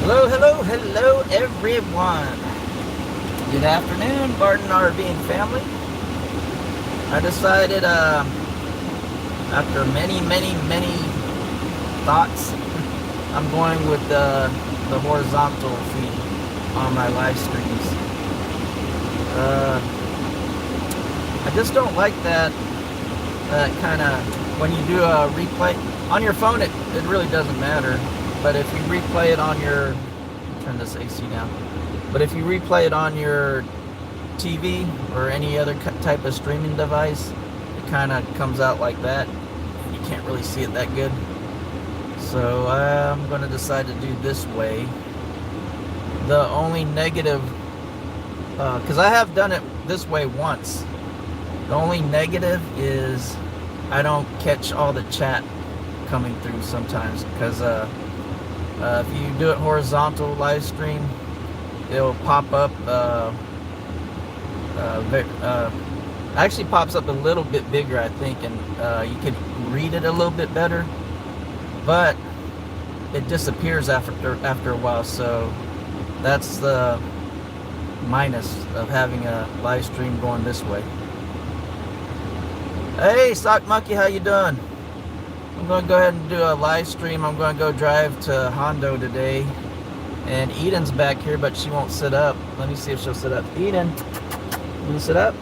Hello, everyone. Good afternoon, Barton RV and family. I decided, after many thoughts, I'm going with the horizontal feed on my live streams. I just don't like that kind of, when you do a replay on your phone, it really doesn't matter. But if you replay it on your, turn this AC down. But if you replay it on your TV or any other type of streaming device, it kind of comes out like that. You can't really see it that good. So I'm going to decide to do this way. The only negative, because I have done it this way once. The only negative is I don't catch all the chat coming through sometimes, because if you do it horizontal live stream, it'll pop up, actually pops up a little bit bigger, I think, and you can read it a little bit better, but it disappears after a while. So that's the minus of having a live stream going this way. Hey, Sock Monkey, how you doing? I'm going to go ahead and do a live stream. I'm going to go drive to Hondo today. And Eden's back here, but she won't sit up. Let me see if she'll sit up. Eden, can you sit up?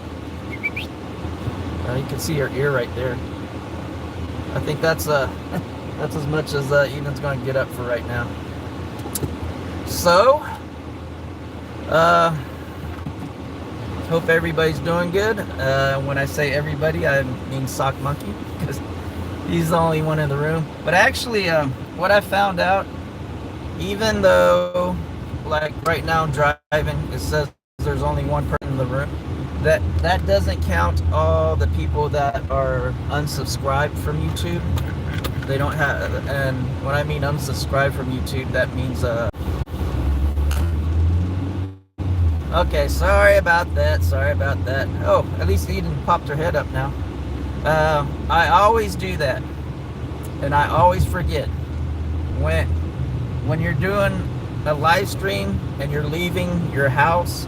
You can see her ear right there. I think that's that's as much as Eden's going to get up for right now. So, hope everybody's doing good. When I say everybody, I mean Sock Monkey, because he's the only one in the room. But actually, what I found out, even though, like right now I'm driving, it says there's only one person in the room, that doesn't count all the people that are unsubscribed from YouTube. They don't have, and when I mean unsubscribed from YouTube, that means okay, sorry about that. Oh, at least Eden popped her head up now. I always do that, and I always forget when you're doing a live stream and you're leaving your house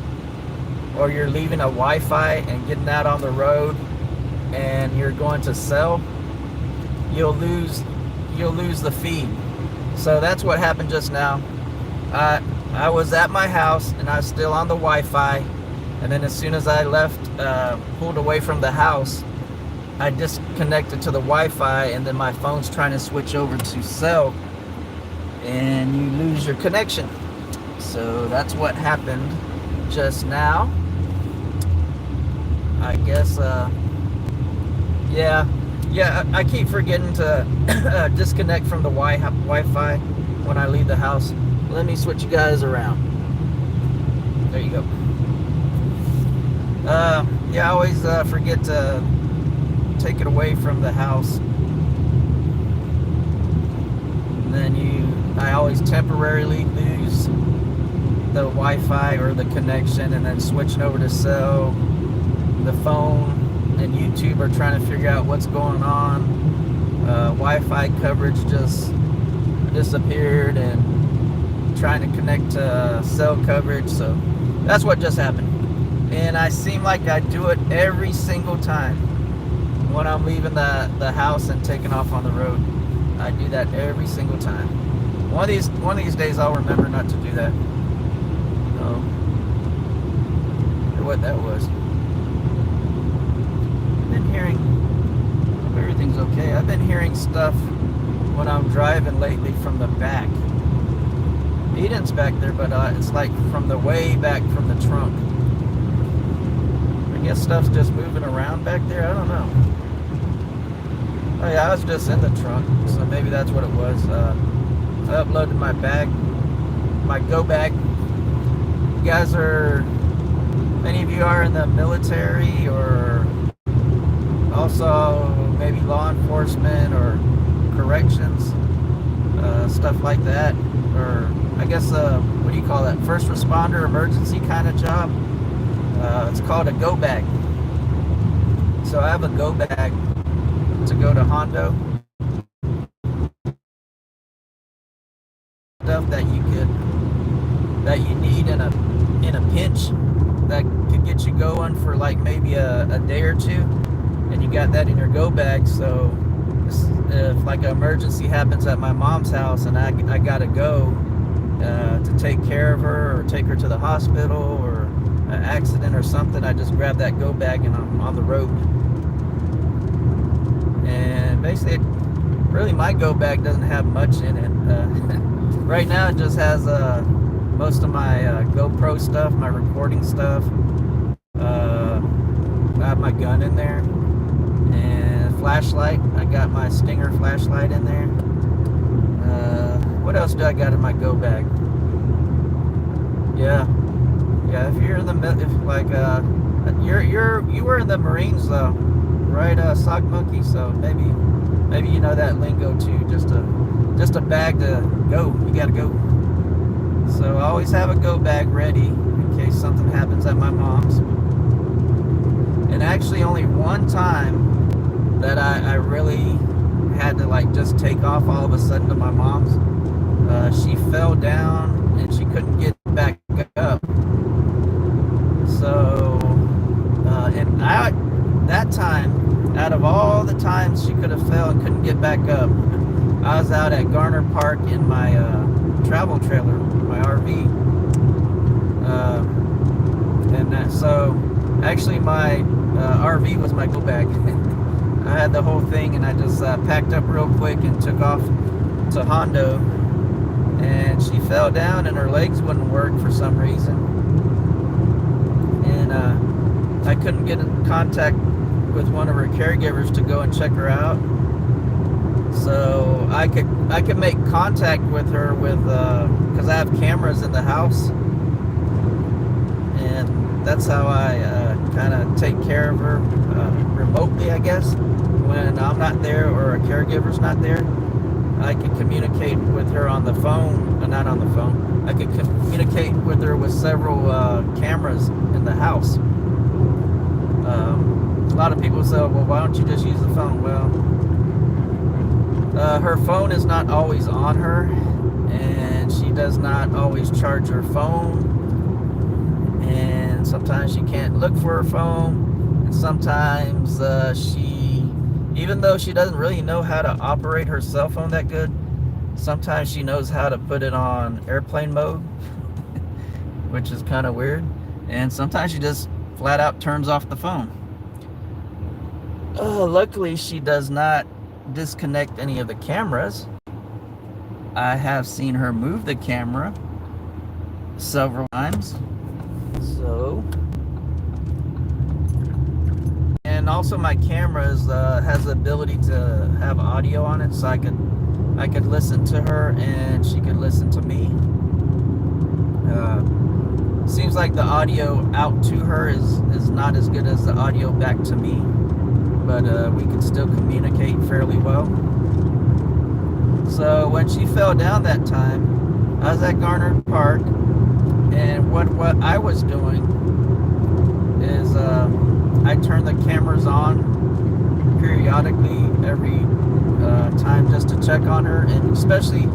or you're leaving a Wi-Fi and getting out on the road and you're going to sell, you'll lose the feed. So that's what happened just now. I was at my house and I was still on the Wi-Fi, and then as soon as I left, pulled away from the house, I disconnected to the Wi-Fi, and then my phone's trying to switch over to cell, and you lose your connection. So that's what happened just now. I guess, yeah, I keep forgetting to disconnect from the Wi-Fi when I leave the house. Let me switch you guys around. There you go. Yeah, I always forget to take it away from the house. And then I always temporarily lose the Wi-Fi or the connection, and then switching over to cell, the phone and YouTube are trying to figure out what's going on. Wi-Fi coverage just disappeared, and trying to connect to cell coverage. So that's what just happened, and I seem like I do it every single time when I'm leaving the house and taking off on the road. I do that every single time. One of these days I'll remember not to do that. I wonder what that was. I've been hearing, hope everything's okay. I've been hearing stuff when I'm driving lately from the back. Eden's back there, but it's like from the way back from the trunk. I guess stuff's just moving around back there. I don't know. Oh yeah, I was just in the trunk, so maybe that's what it was. I uploaded my bag, my go bag. You guys are, many of you are in the military, or also maybe law enforcement or corrections, stuff like that, or I guess, what do you call that? First responder, emergency kind of job. It's called a go bag. So I have a go bag to go to Hondo. Stuff that you could that you need in a pinch that could get you going for like maybe a day or two, and you got that in your go bag. So if like an emergency happens at my mom's house and I gotta go to take care of her or take her to the hospital or an accident or something, I just grab that go bag and I'm on the road. And basically, really my go bag doesn't have much in it. Right now it just has most of my GoPro stuff, my recording stuff. I have my gun in there, and flashlight. I got my Stinger flashlight in there. What else do I got in my go bag? Yeah. If you're in the you were in the Marines though, right? Sock Monkey. So maybe you know that lingo too. Just a bag to go. You gotta go. So I always have a go bag ready in case something happens at my mom's. And actually only one time that I really had to like just take off all of a sudden to my mom's. She fell down and she couldn't get back up. So, that time, out of all the times she could have fell and couldn't get back up, I was out at Garner Park in my travel trailer, my RV. So actually my RV was my go bag. I had the whole thing, and I just packed up real quick and took off to Hondo. And she fell down and her legs wouldn't work for some reason. And I couldn't get in contact with one of her caregivers to go and check her out. So I could make contact with her because I have cameras in the house, and that's how I kind of take care of her remotely, I guess. When I'm not there or a caregiver's not there, I can communicate with her on the phone, not on the phone. I could communicate with her with several cameras in the house. A lot of people say, well, why don't you just use the phone? Well, her phone is not always on her, and she does not always charge her phone, and sometimes she can't look for her phone, and sometimes even though she doesn't really know how to operate her cell phone that good, sometimes she knows how to put it on airplane mode, which is kind of weird, and sometimes she just flat out turns off the phone. Luckily, she does not disconnect any of the cameras. I have seen her move the camera several times. So, and also my cameras has the ability to have audio on it, so I could listen to her and she could listen to me. Seems like the audio out to her is not as good as the audio back to me, but we can still communicate fairly well. So when she fell down that time, I was at Garner Park, and what I was doing is I turned the cameras on periodically every time just to check on her, and especially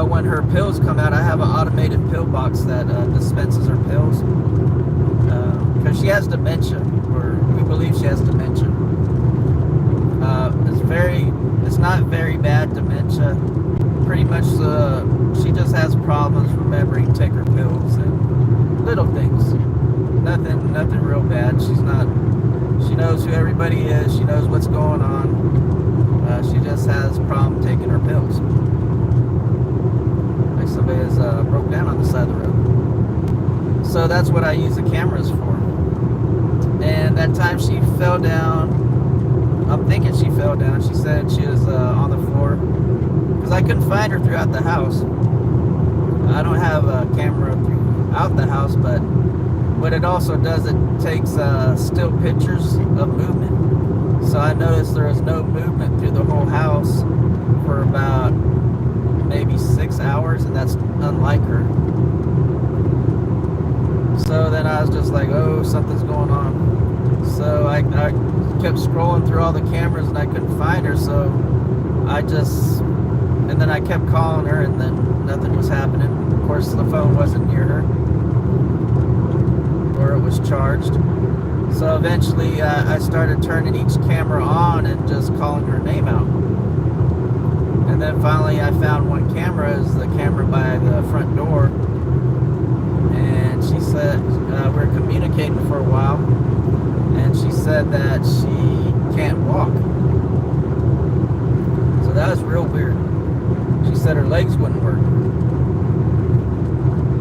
when her pills come out. I have an automated pill box that dispenses her pills because she has dementia, or we believe she has dementia. It's not very bad dementia. Pretty much she just has problems remembering to take her pills and little things. Nothing real bad. She knows who everybody is. She knows what's going on. She just has a problem taking her pills. Like somebody has broke down on the side of the road. So that's what I use the cameras for. And that time she fell down, I'm thinking she fell down. She said she was on the floor because I couldn't find her throughout the house. I don't have a camera throughout the house, but what it also does, it takes still pictures of movement. So I noticed there was no movement through the whole house for about maybe 6 hours, and that's unlike her. So then I was just like, oh, something's going on. So I kept scrolling through all the cameras and I couldn't find her, so I just And then I kept calling her, and then nothing was happening. Of course, the phone wasn't near her, or it was charged. So eventually I started turning each camera on and just calling her name out. And then finally I found one camera, is the camera by the front door. And she said, we were communicating for a while, and she said that she can't walk. So that was real weird. She said her legs wouldn't work.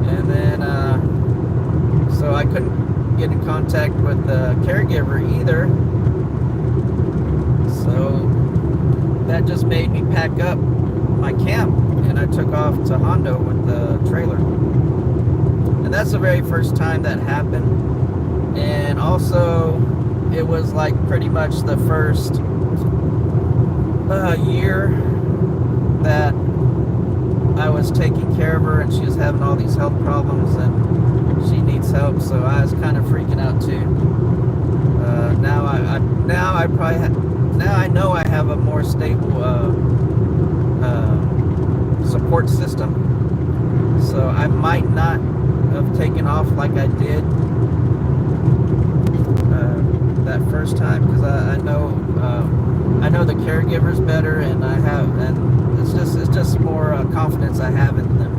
And then, so I couldn't get in contact with the caregiver either. So that just made me pack up my camp, and I took off to Hondo with the trailer. And that's the very first time that happened. And also, it was like pretty much the first year that I was taking care of her, and she was having all these health problems, and she needs help. So I was kind of freaking out too. Now I know I have a more stable support system. So I might not have taken off like I did that first time, because I know the caregivers better, and it's just more confidence I have in them.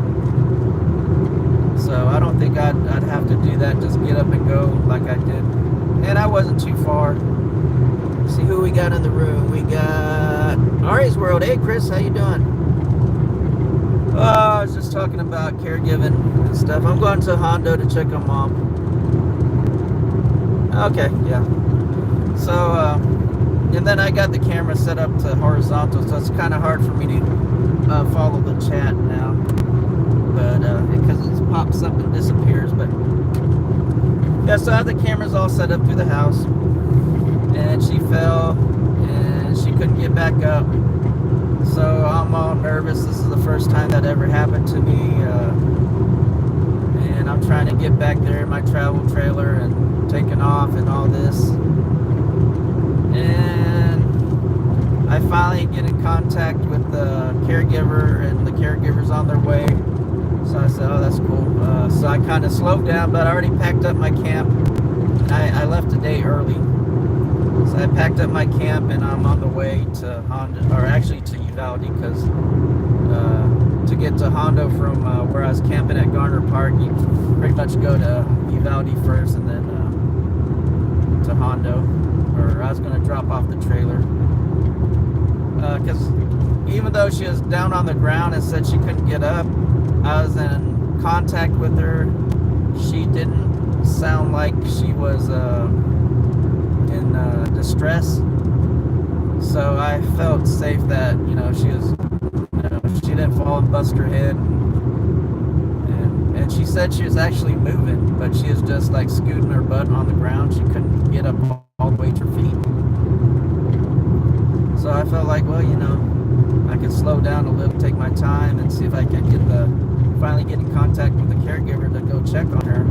So I don't think I'd have to do that, just get up and go like I did. And I wasn't too far. See who we got in the room. We got Ari's World. Hey Chris, how you doing? Oh, I was just talking about caregiving and stuff. I'm going to Hondo to check on Mom. Okay, yeah. So, and then I got the camera set up to horizontal, so it's kind of hard for me to follow the chat now. But, because it pops up and disappears. But, yeah, so I have the cameras all set up through the house. And she fell, and she couldn't get back up. So I'm all nervous. This is the first time that ever happened to me. And I'm trying to get back there in my travel trailer and taking off and all this. And I finally get in contact with the caregiver, and the caregiver's on their way. So I said, oh, that's cool. So I kind of slowed down, but I already packed up my camp. And I left a day early. So I packed up my camp, and I'm on the way to Hondo, or actually to Uvalde, because to get to Hondo from where I was camping at Garner Park, you pretty much go to Uvalde first, and then to Hondo. Or I was going to drop off the trailer. Because even though she was down on the ground and said she couldn't get up, I was in contact with her. She didn't sound like she was in distress, so I felt safe that she was, she didn't fall and bust her head, and she said she was actually moving, but she was just like scooting her butt on the ground. She couldn't get up all the way to her feet. So I felt like, well, I could slow down a little, take my time, and see if I could finally get in contact with the caregiver to go check on her.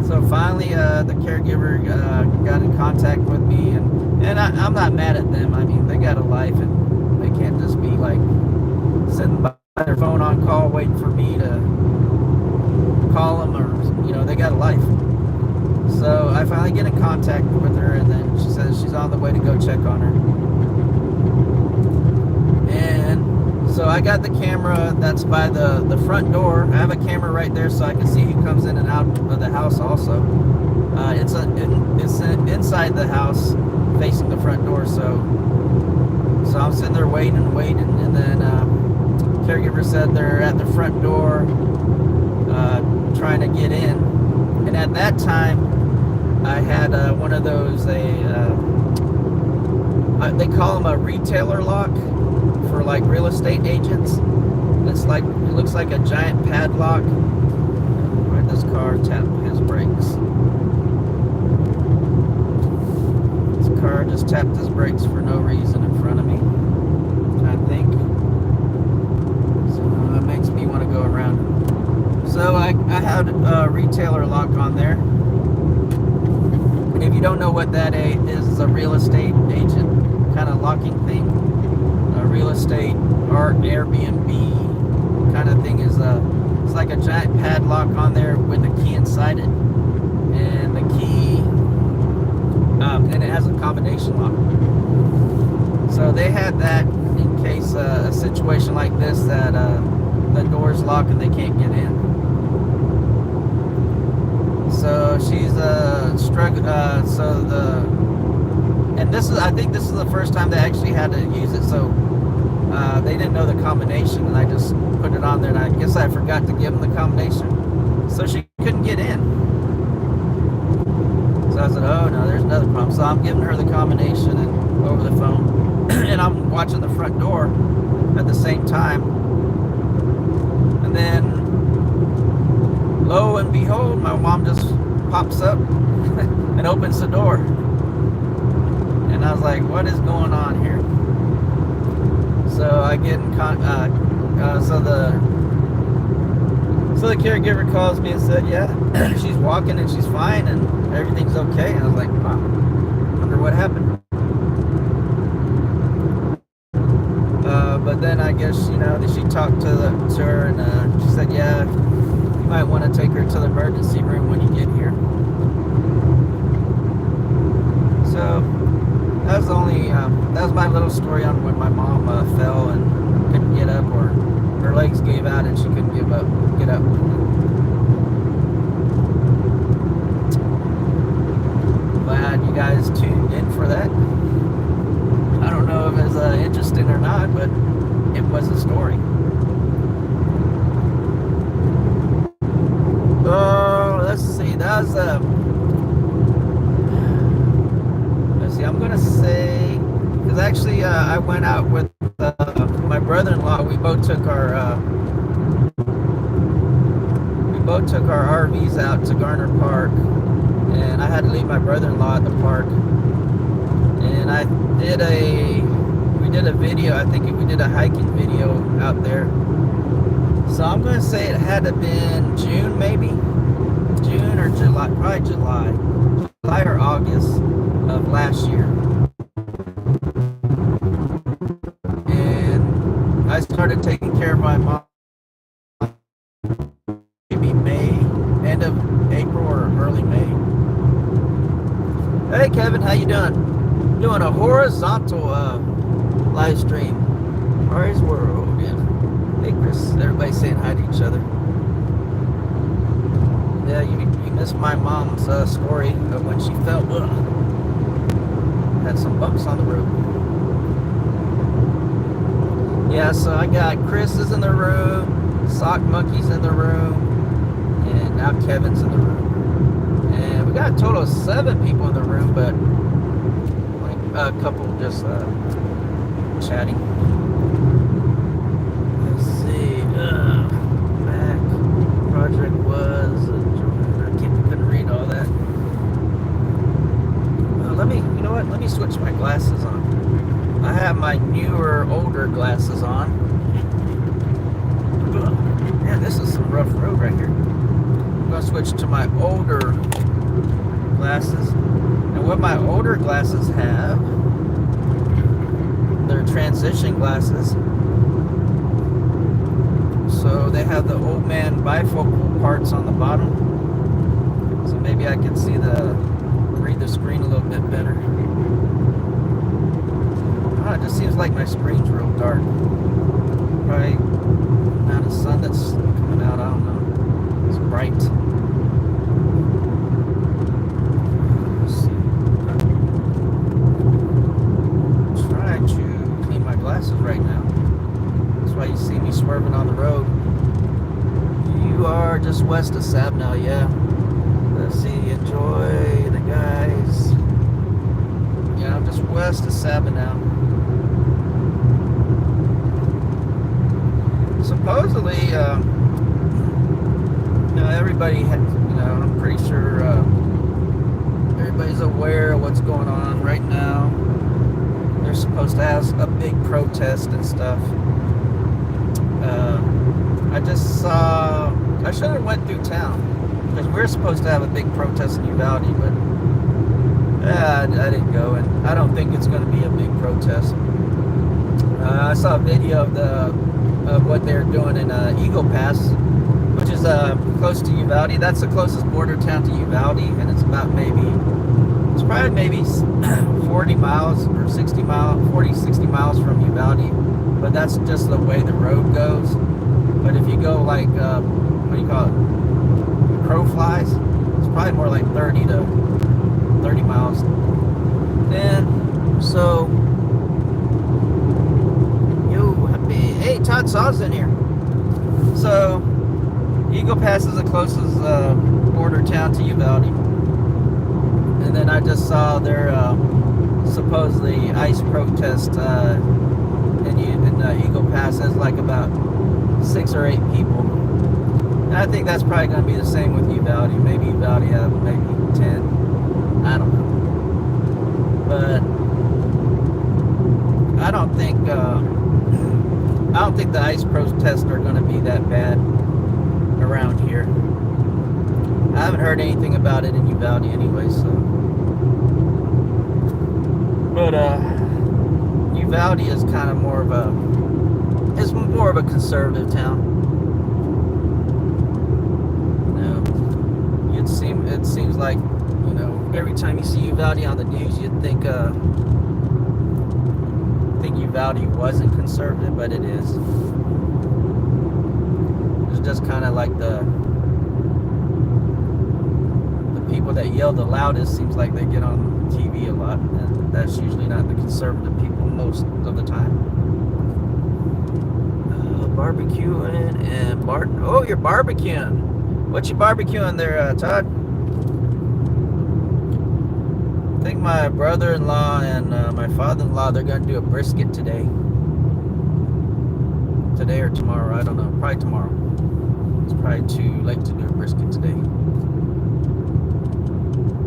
So finally, the caregiver got in contact with me, and I'm not mad at them. I mean, they got a life, and they can't just be like sitting by their phone on call waiting for me to call them, or they got a life. So I finally get in contact with her, and then she says she's on the way to go check on her. And so I got the camera that's by the front door. I have a camera right there, so I can see who comes in and out of the house also. It's inside the house, facing the front door. So I'm sitting there waiting, and then caregiver said they're at the front door trying to get in. And at that time, I had one of those, they call them a retailer lock for like real estate agents. It looks like a giant padlock. Right, this car tapped his brakes. This car just tapped his brakes for no reason in front of me, I think. So that makes me want to go around. So I had a retailer lock on there. If you don't know what that is, a real estate agent kind of locking thing. A real estate, or Airbnb kind of thing is it's like a giant padlock on there with a key inside it, and the key and it has a combination lock. So they had that in case a situation like this that the door's locked and they can't get in. So she's struggling. And I think this is the first time they actually had to use it. So they didn't know the combination, and I just put it on there. And I guess I forgot to give them the combination, so she couldn't get in. So I said, "Oh no, there's another problem." So I'm giving her the combination and over the phone, and I'm watching the front door at the same time. And then, lo and behold, my mom just pops up and opens the door. And I was like, what is going on here? So I get in so the caregiver calls me and said, yeah, she's walking and she's fine and everything's okay. And I was like, wow, wonder what happened. But then I guess, she talked to her and she said, yeah, you might want to take her to the emergency room when you get here. So that was my little story on when my mom fell and couldn't get up, or her legs gave out and she couldn't get up. Glad you guys tuned in for that. I don't know if it's interesting or not, but it was a story. Let's see. That was I'm gonna say, because actually I went out with my brother-in-law. We both took our RVs out to Garner Park, and I had to leave my brother-in-law at the park. And we did a video. I think we did a hiking video out there. So I'm gonna say it had to have been June, maybe June or July, probably July or August of last year. And I started taking care of my mom maybe May, end of April or early May. Hey Kevin, how you doing? Doing a horizontal live stream. Ari's World, yeah. Hey Chris, everybody's saying hi to each other. Yeah, you missed my mom's story of when she fell. Had some bumps on the road. Yeah, so I got Chris is in the room, Sock Monkey's in the room, and now Kevin's in the room. And we got a total of 7 people in the room, but like a couple just chatting. Let's see. Mac project was. Couldn't read all that. Let me switch my glasses on. I have my newer, older glasses on. Man, this is some rough road right here. I'm gonna switch to my older glasses. And what my older glasses have, they're transition glasses. So they have the old man bifocal parts on the bottom. So maybe I can read the screen a little bit better. It just seems like my screen's real dark. Probably the amount of sun that's coming out, I don't know. It's bright. Let's see. I'm trying to clean my glasses right now. That's why you see me swerving on the road. You are just west of Sabinal, yeah. Let's see, enjoy the guys. Yeah, I'm just west of Sabinal. Supposedly, everybody had, I'm pretty sure everybody's aware of what's going on right now. They're supposed to have a big protest and stuff. I just saw, I should have went through town, because we're supposed to have a big protest in Uvalde, but I didn't go, and I don't think it's going to be a big protest. I saw a video of what they're doing in Eagle Pass, which is close to Uvalde. That's the closest border town to Uvalde, and it's probably maybe 40 miles or 60 miles, 40, 60 miles from Uvalde. But that's just the way the road goes. But if you go like, what do you call it? Crow flies, it's probably more like 30 miles. And so, hey, Todd Saw's in here. So, Eagle Pass is the closest border town to Uvalde. And then I just saw their supposedly ICE protest in Eagle Pass. There's like about 6 or 8 people. And I think that's probably going to be the same with Uvalde. Maybe Uvalde have maybe 10. I don't know. But I don't think the ICE protests are going to be that bad around here. I haven't heard anything about it in Uvalde anyway, so. But Uvalde is kind of more of a conservative town. You know, it seems like, you know, every time you see Uvalde on the news, you'd think Uvalde wasn't conservative, but it is. It's just kind of like the people that yell the loudest seems like they get on TV a lot, and that's usually not the conservative people most of the time. Barbecuing and Barton. Oh, you're barbecuing. What you barbecuing there, Todd? I think my brother-in-law and my father-in-law, they're going to do a brisket today. Today or tomorrow, I don't know. Probably tomorrow. It's probably too late to do a brisket today.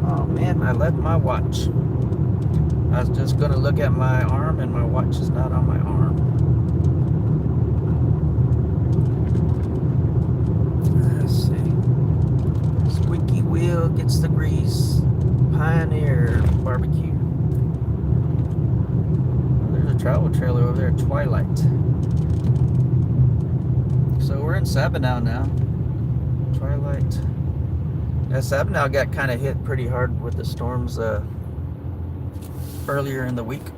Oh man, I left my watch. I was just going to look at my arm, and my watch is not on my arm. Let's see. Squeaky wheel gets the grease. Pioneer Barbecue. There's a travel trailer over there at Twilight. So we're in Sabinal now. Twilight. Yeah, Sabinal got kind of hit pretty hard with the storms earlier in the week.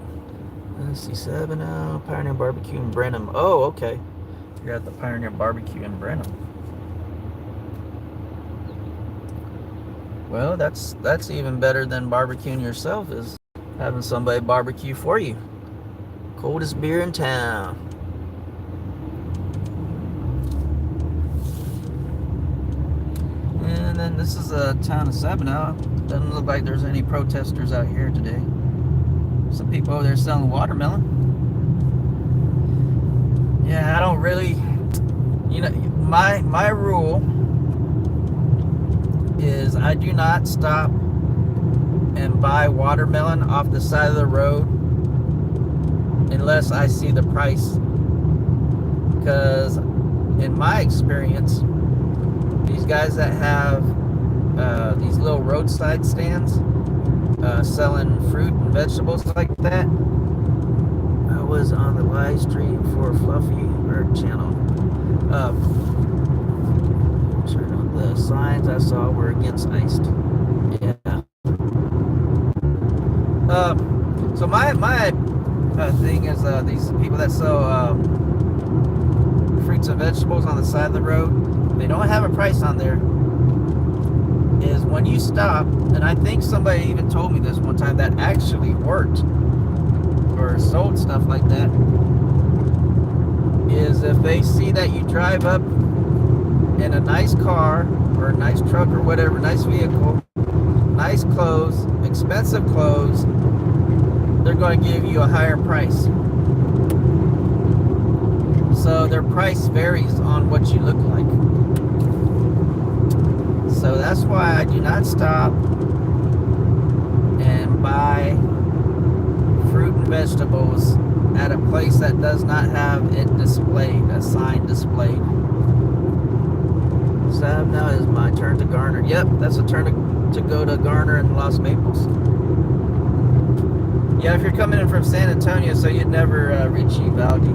Let's see, Sabinal, Pioneer Barbecue in Brenham. Oh, okay. You're at the Pioneer Barbecue in Brenham. Well, that's even better than barbecuing yourself, is having somebody barbecue for you. Coldest beer in town. And then this is a town of Sabinal. Doesn't look like there's any protesters out here today. Some people over there selling watermelon. Yeah, I don't really, you know, my rule is I do not stop and buy watermelon off the side of the road unless I see the price, because in my experience, these guys that have these little roadside stands selling fruit and vegetables like that, I was on the live stream for Fluffy Bird channel. The signs I saw were against iced. Yeah. So my thing is these people that sell fruits and vegetables on the side of the road, they don't have a price on there. Is when you stop, and I think somebody even told me this one time that actually worked or sold stuff like that, is if they see that you drive up in a nice car or a nice truck or whatever, nice vehicle, nice clothes, expensive clothes, they're going to give you a higher price. So their price varies on what you look like. So that's why I do not stop and buy fruit and vegetables at a place that does not have it displayed, a sign displayed. So now is my turn to Garner. Yep, that's a turn to go to Garner and Los Maples. Yeah, if you're coming in from San Antonio, so you'd never reach Uvalde.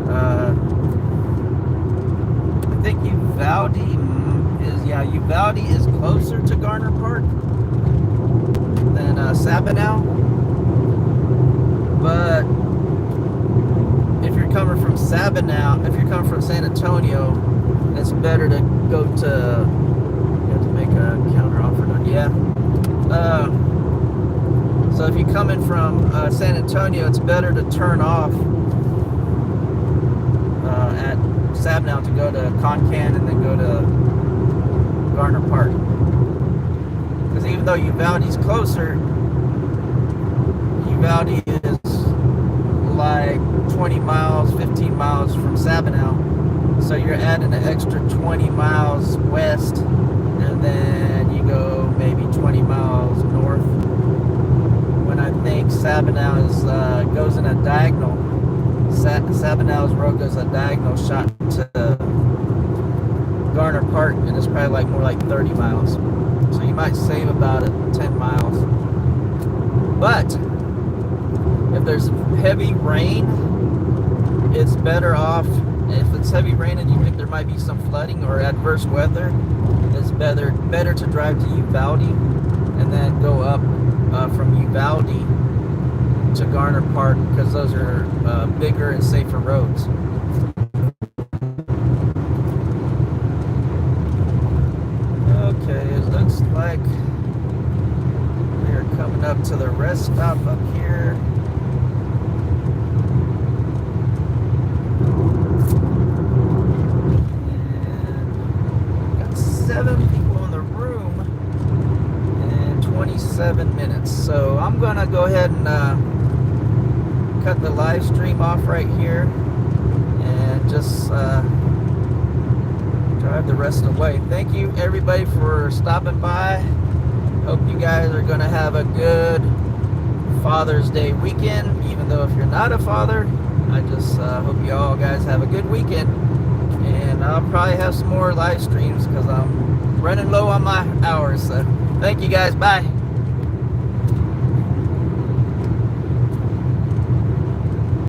I think Uvalde is closer to Garner Park than Sabinal. But if you're coming from Sabinal, if you're coming from San Antonio, it's better to go to. You have to make a counter offer. Yeah. So if you're coming from San Antonio, it's better to turn off at Sabinal to go to Concan and then go to Garner Park. Because even though Uvalde's closer, Uvalde is like 20 miles, 15 miles from Sabinal. So you're adding an extra 20 miles west, and then you go maybe 20 miles north. When I think Sabinal goes in a diagonal. Sabinal's road goes a diagonal shot to Garner Park, and it's probably like more like 30 miles. So you might save about 10 miles. But if there's heavy rain, it's better off. If it's heavy rain and you think there might be some flooding or adverse weather, it's better to drive to Uvalde and then go up from Uvalde to Garner Park, because those are bigger and safer roads. Okay, it looks like we are coming up to the rest stop up here. And got 7 people in the room and 27 minutes. So I'm gonna go ahead and cut the live stream off right here and just drive the rest of the way. Thank you everybody for stopping by. Hope you guys are gonna have a good Father's Day weekend. Even though if you're not a father, I just hope you all guys have a good weekend. And I'll probably have some more live streams because I'm running low on my hours. So thank you guys. Bye.